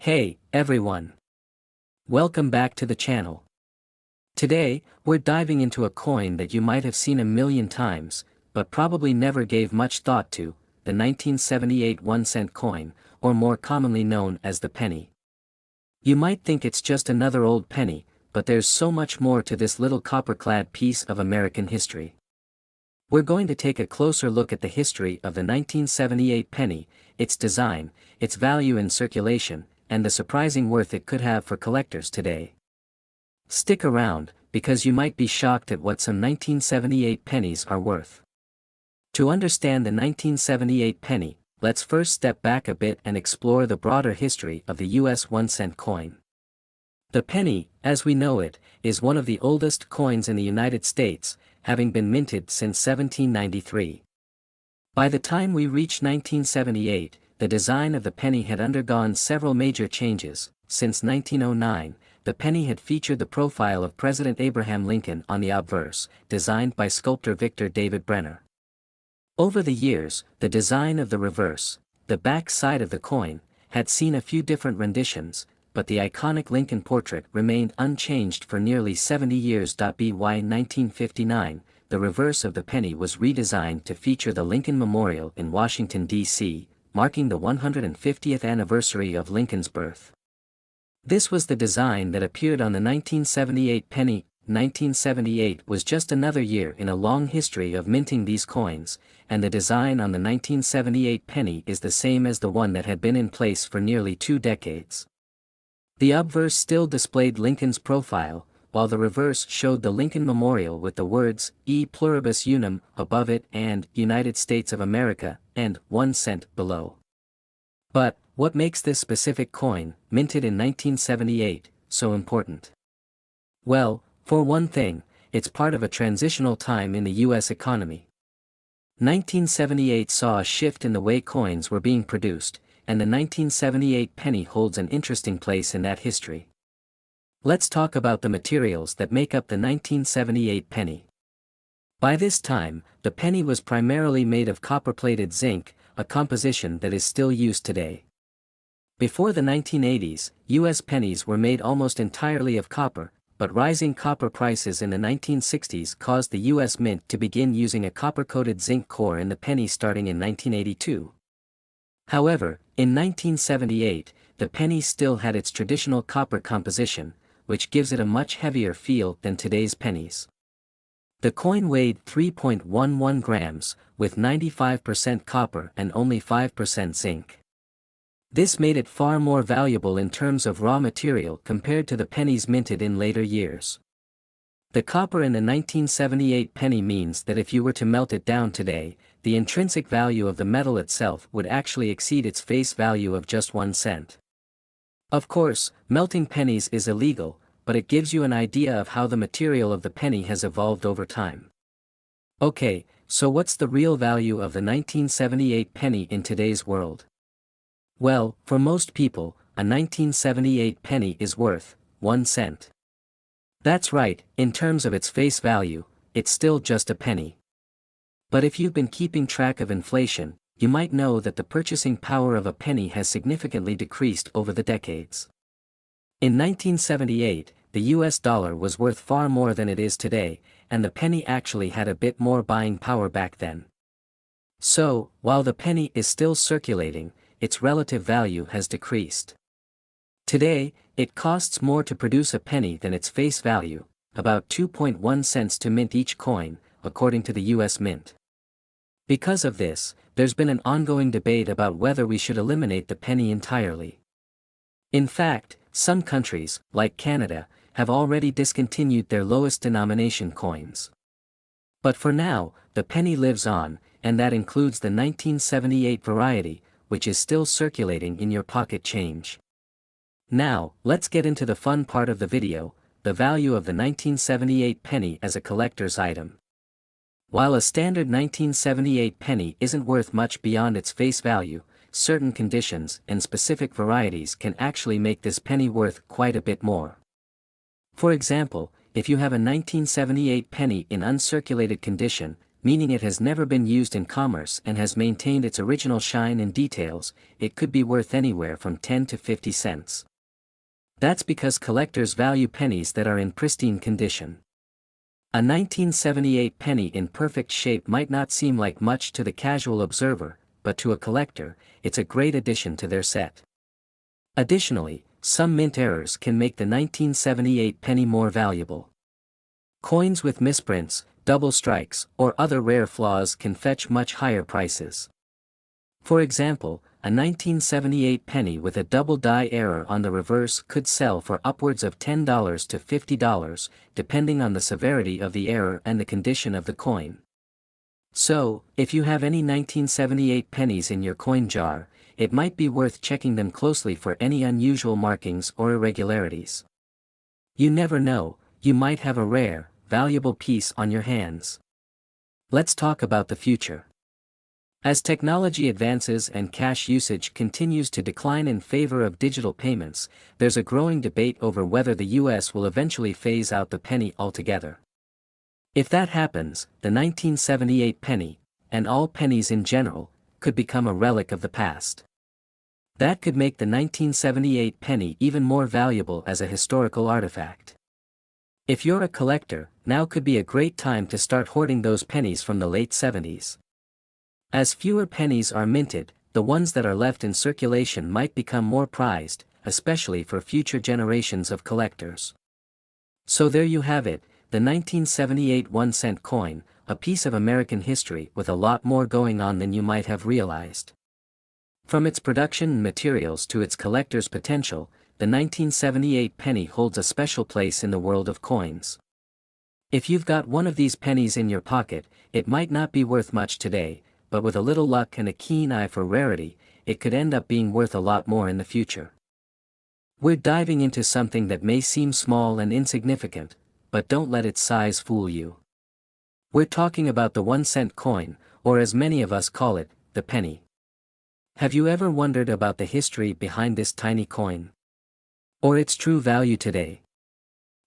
Hey, everyone. Welcome back to the channel. Today, we're diving into a coin that you might have seen a million times, but probably never gave much thought to, the 1978 1-cent coin, or more commonly known as the penny. You might think it's just another old penny, but there's so much more to this little copper-clad piece of American history. We're going to take a closer look at the history of the 1978 penny, its design, its value in circulation, and the surprising worth it could have for collectors today. Stick around, because you might be shocked at what some 1978 pennies are worth. To understand the 1978 penny, let's first step back a bit and explore the broader history of the US 1-cent coin. The penny, as we know it, is one of the oldest coins in the United States, having been minted since 1793. By the time we reach 1978, the design of the penny had undergone several major changes. Since 1909, the penny had featured the profile of President Abraham Lincoln on the obverse, designed by sculptor Victor David Brenner. Over the years, the design of the reverse, the back side of the coin, had seen a few different renditions, but the iconic Lincoln portrait remained unchanged for nearly 70 years. By 1959, the reverse of the penny was redesigned to feature the Lincoln Memorial in Washington, D.C., marking the 150th anniversary of Lincoln's birth. This was the design that appeared on the 1978 penny. 1978 was just another year in a long history of minting these coins, and the design on the 1978 penny is the same as the one that had been in place for nearly 2 decades. The obverse still displayed Lincoln's profile, while the reverse showed the Lincoln Memorial with the words, E pluribus unum, above it and United States of America, and 1 cent below. But, what makes this specific coin, minted in 1978, so important? Well, for one thing, it's part of a transitional time in the US economy. 1978 saw a shift in the way coins were being produced, and the 1978 penny holds an interesting place in that history. Let's talk about the materials that make up the 1978 penny. By this time, the penny was primarily made of copper-plated zinc, a composition that is still used today. Before the 1980s, US pennies were made almost entirely of copper, but rising copper prices in the 1960s caused the US Mint to begin using a copper-coated zinc core in the penny starting in 1982. However, in 1978, the penny still had its traditional copper composition, which gives it a much heavier feel than today's pennies. The coin weighed 3.11 grams, with 95% copper and only 5% zinc. This made it far more valuable in terms of raw material compared to the pennies minted in later years. The copper in the 1978 penny means that if you were to melt it down today, the intrinsic value of the metal itself would actually exceed its face value of just 1 cent. Of course, melting pennies is illegal, but it gives you an idea of how the material of the penny has evolved over time. Okay, so what's the real value of the 1978 penny in today's world? Well, for most people, a 1978 penny is worth 1 cent. That's right, in terms of its face value, it's still just a penny. But if you've been keeping track of inflation, you might know that the purchasing power of a penny has significantly decreased over the decades. In 1978, the US dollar was worth far more than it is today, and the penny actually had a bit more buying power back then. So, while the penny is still circulating, its relative value has decreased. Today, it costs more to produce a penny than its face value, about 2.1 cents to mint each coin, according to the US Mint. Because of this, there's been an ongoing debate about whether we should eliminate the penny entirely. In fact, some countries, like Canada, have already discontinued their lowest denomination coins. But for now, the penny lives on, and that includes the 1978 variety, which is still circulating in your pocket change. Now, let's get into the fun part of the video, the value of the 1978 penny as a collector's item. While a standard 1978 penny isn't worth much beyond its face value, certain conditions and specific varieties can actually make this penny worth quite a bit more. For example, if you have a 1978 penny in uncirculated condition, meaning it has never been used in commerce and has maintained its original shine and details, it could be worth anywhere from 10 to 50 cents. That's because collectors value pennies that are in pristine condition. A 1978 penny in perfect shape might not seem like much to the casual observer, but to a collector, it's a great addition to their set. Additionally, some mint errors can make the 1978 penny more valuable. Coins with misprints, double strikes, or other rare flaws can fetch much higher prices. For example, a 1978 penny with a double die error on the reverse could sell for upwards of $10 to $50, depending on the severity of the error and the condition of the coin. So, if you have any 1978 pennies in your coin jar, it might be worth checking them closely for any unusual markings or irregularities. You never know, you might have a rare, valuable piece on your hands. Let's talk about the future. As technology advances and cash usage continues to decline in favor of digital payments, there's a growing debate over whether the US will eventually phase out the penny altogether. If that happens, the 1978 penny, and all pennies in general, could become a relic of the past. That could make the 1978 penny even more valuable as a historical artifact. If you're a collector, now could be a great time to start hoarding those pennies from the late 70s. As fewer pennies are minted, the ones that are left in circulation might become more prized, especially for future generations of collectors. So there you have it, the 1978 1-cent coin, a piece of American history with a lot more going on than you might have realized. From its production and materials to its collector's potential, the 1978 penny holds a special place in the world of coins. If you've got one of these pennies in your pocket, it might not be worth much today, but with a little luck and a keen eye for rarity, it could end up being worth a lot more in the future. We're diving into something that may seem small and insignificant, but don't let its size fool you. We're talking about the 1-cent coin, or as many of us call it, the penny. Have you ever wondered about the history behind this tiny coin? Or its true value today?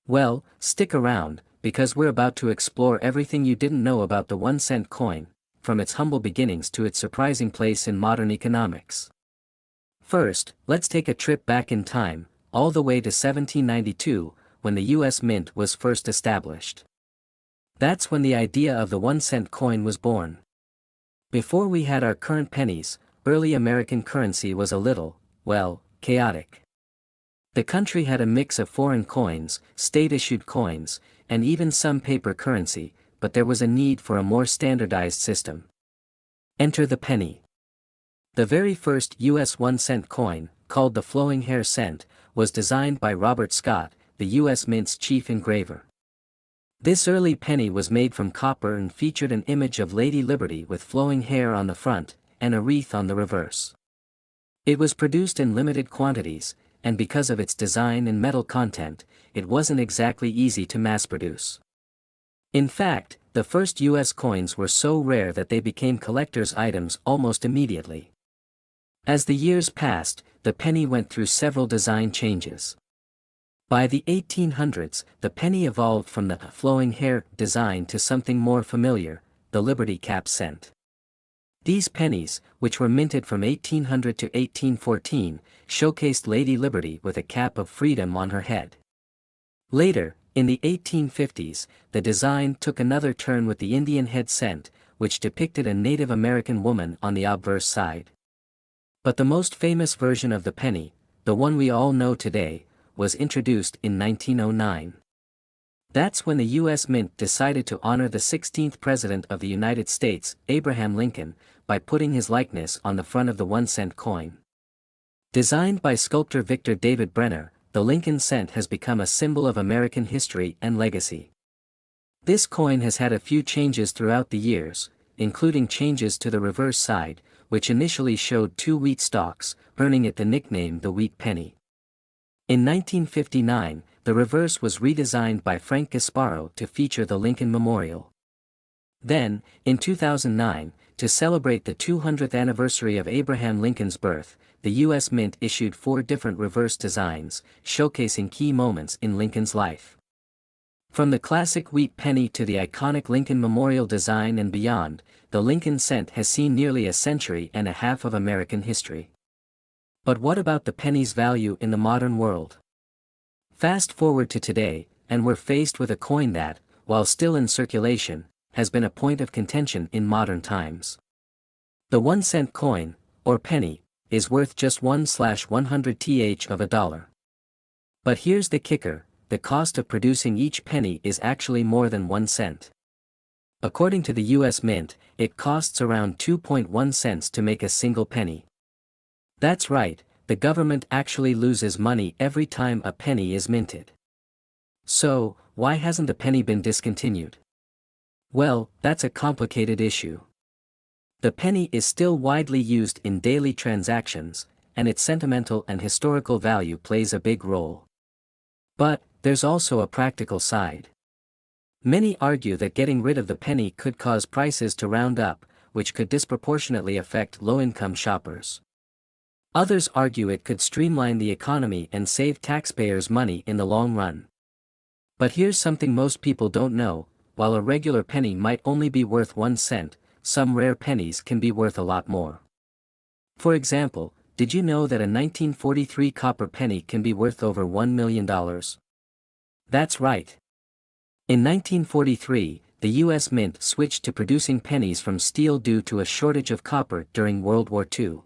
Well, stick around, because we're about to explore everything you didn't know about the 1-cent coin, from its humble beginnings to its surprising place in modern economics. First, let's take a trip back in time, all the way to 1792, when the US Mint was first established. That's when the idea of the 1-cent coin was born. Before we had our current pennies, early American currency was a little, well, chaotic. The country had a mix of foreign coins, state-issued coins, and even some paper currency, but there was a need for a more standardized system. Enter the penny. The very first US 1-cent coin, called the flowing hair cent, was designed by Robert Scott, the US Mint's chief engraver. This early penny was made from copper and featured an image of Lady Liberty with flowing hair on the front, and a wreath on the reverse. It was produced in limited quantities, and because of its design and metal content, it wasn't exactly easy to mass-produce. In fact, the first US coins were so rare that they became collector's items almost immediately. As the years passed, the penny went through several design changes. By the 1800s, the penny evolved from the flowing hair design to something more familiar, the Liberty Cap cent. These pennies, which were minted from 1800 to 1814, showcased Lady Liberty with a cap of freedom on her head. Later, in the 1850s, the design took another turn with the Indian head cent, which depicted a Native American woman on the obverse side. But the most famous version of the penny, the one we all know today, was introduced in 1909. That's when the US Mint decided to honor the 16th President of the United States, Abraham Lincoln, by putting his likeness on the front of the 1-cent coin. Designed by sculptor Victor David Brenner, the Lincoln cent has become a symbol of American history and legacy. This coin has had a few changes throughout the years, including changes to the reverse side, which initially showed 2 wheat stalks, earning it the nickname the wheat penny. In 1959, the reverse was redesigned by Frank Gasparo to feature the Lincoln Memorial. Then, in 2009, to celebrate the 200th anniversary of Abraham Lincoln's birth, the US Mint issued 4 different reverse designs, showcasing key moments in Lincoln's life. From the classic wheat penny to the iconic Lincoln Memorial design and beyond, the Lincoln cent has seen nearly a century and a half of American history. But what about the penny's value in the modern world? Fast forward to today, and we're faced with a coin that, while still in circulation, has been a point of contention in modern times. The 1-cent coin, or penny, is worth just 1/100th of a dollar. But here's the kicker: the cost of producing each penny is actually more than 1 cent. According to the US Mint, it costs around 2.1 cents to make a single penny. That's right, the government actually loses money every time a penny is minted. So, why hasn't the penny been discontinued? Well, that's a complicated issue. The penny is still widely used in daily transactions, and its sentimental and historical value plays a big role. But, there's also a practical side. Many argue that getting rid of the penny could cause prices to round up, which could disproportionately affect low-income shoppers. Others argue it could streamline the economy and save taxpayers money in the long run. But here's something most people don't know: while a regular penny might only be worth 1 cent, some rare pennies can be worth a lot more. For example, did you know that a 1943 copper penny can be worth over $1 million? That's right. In 1943, the US Mint switched to producing pennies from steel due to a shortage of copper during World War II.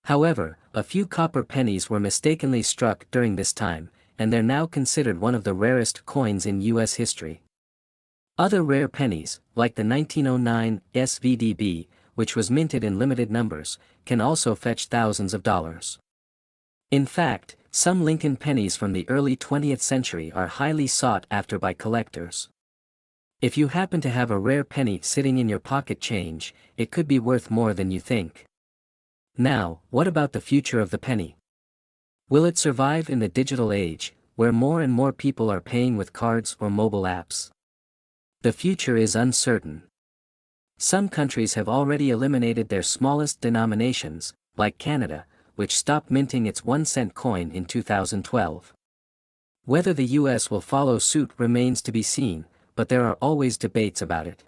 However, a few copper pennies were mistakenly struck during this time, and they're now considered one of the rarest coins in US history. Other rare pennies, like the 1909 SVDB, which was minted in limited numbers, can also fetch thousands of dollars. In fact, some Lincoln pennies from the early 20th century are highly sought after by collectors. If you happen to have a rare penny sitting in your pocket change, it could be worth more than you think. Now, what about the future of the penny? Will it survive in the digital age, where more and more people are paying with cards or mobile apps? The future is uncertain. Some countries have already eliminated their smallest denominations, like Canada, which stopped minting its 1-cent coin in 2012. Whether the US will follow suit remains to be seen, but there are always debates about it.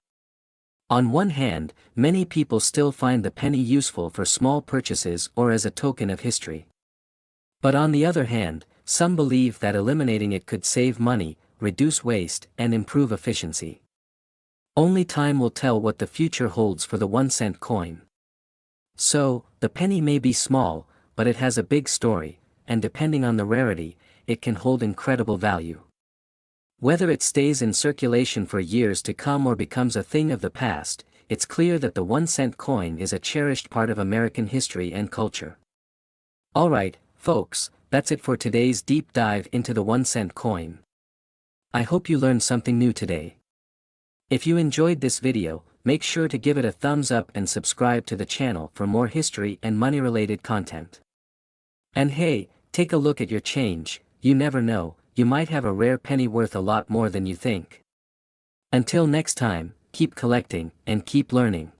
On one hand, many people still find the penny useful for small purchases or as a token of history. But on the other hand, some believe that eliminating it could save money, reduce waste, and improve efficiency. Only time will tell what the future holds for the 1-cent coin. So, the penny may be small, but it has a big story, and depending on the rarity, it can hold incredible value. Whether it stays in circulation for years to come or becomes a thing of the past, it's clear that the 1-cent coin is a cherished part of American history and culture. Alright, folks, that's it for today's deep dive into the 1-cent coin. I hope you learned something new today. If you enjoyed this video, make sure to give it a thumbs up and subscribe to the channel for more history and money-related content. And hey, take a look at your change. You never know, you might have a rare penny worth a lot more than you think. Until next time, keep collecting and keep learning.